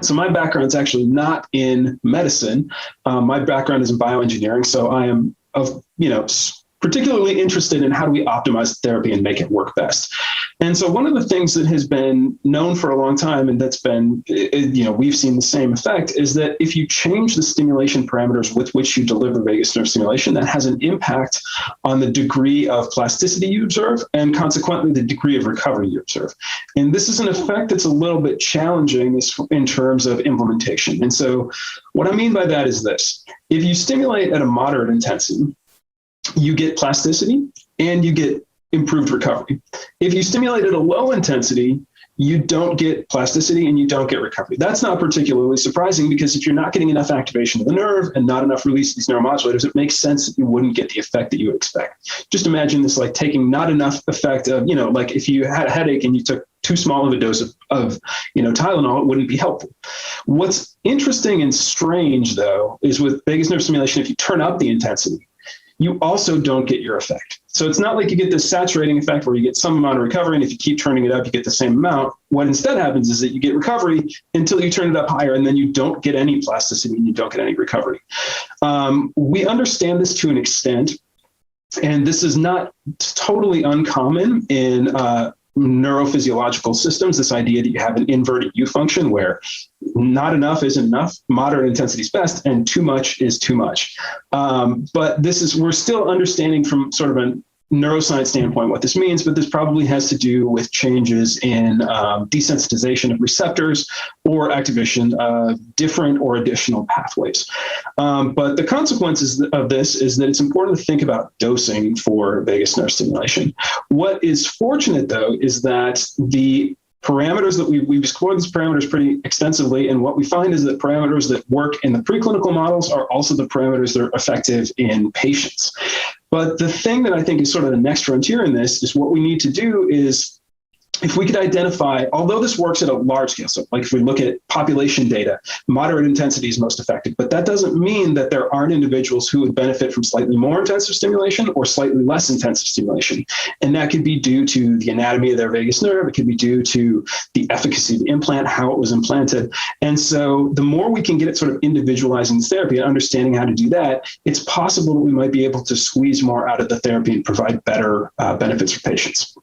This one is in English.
So my background is actually not in medicine. My background is in bioengineering. So I am particularly interested in how do we optimize therapy and make it work best. And so one of the things that has been known for a long time, and that's been, we've seen the same effect, is that if you change the stimulation parameters with which you deliver vagus nerve stimulation, that has an impact on the degree of plasticity you observe and consequently the degree of recovery you observe. And this is an effect that's a little bit challenging in terms of implementation. And so what I mean by that is this: if you stimulate at a moderate intensity, you get plasticity and you get improved recovery. If you stimulate at a low intensity, you don't get plasticity and you don't get recovery. That's not particularly surprising, because if you're not getting enough activation of the nerve and not enough release of these neuromodulators, it makes sense that you wouldn't get the effect that you would expect. Just imagine this like taking not enough effect of, like if you had a headache and you took too small of a dose of Tylenol, it wouldn't be helpful. What's interesting and strange, though, is with vagus nerve stimulation, if you turn up the intensity, you also don't get your effect. So it's not like you get this saturating effect where you get some amount of recovery, and if you keep turning it up, you get the same amount. What instead happens is that you get recovery until you turn it up higher, and then you don't get any plasticity and you don't get any recovery. We understand this to an extent, and this is not totally uncommon in neurophysiological systems, this idea that you have an inverted U function where not enough isn't enough, moderate intensity is best, and too much is too much. But we're still understanding from sort of a neuroscience standpoint what this means, but this probably has to do with changes in desensitization of receptors or activation of different or additional pathways. But the consequences of this is that it's important to think about dosing for vagus nerve stimulation. What is fortunate, though, is that the parameters that we've explored these parameters pretty extensively, and what we find is that parameters that work in the preclinical models are also the parameters that are effective in patients. But the thing that I think is sort of the next frontier in this is what we need to do is, if we could identify, although this works at a large scale, so like if we look at population data, moderate intensity is most effective, but that doesn't mean that there aren't individuals who would benefit from slightly more intensive stimulation or slightly less intensive stimulation. And that could be due to the anatomy of their vagus nerve. It could be due to the efficacy of the implant, how it was implanted. And so the more we can get at sort of individualizing this therapy and understanding how to do that, it's possible that we might be able to squeeze more out of the therapy and provide better benefits for patients.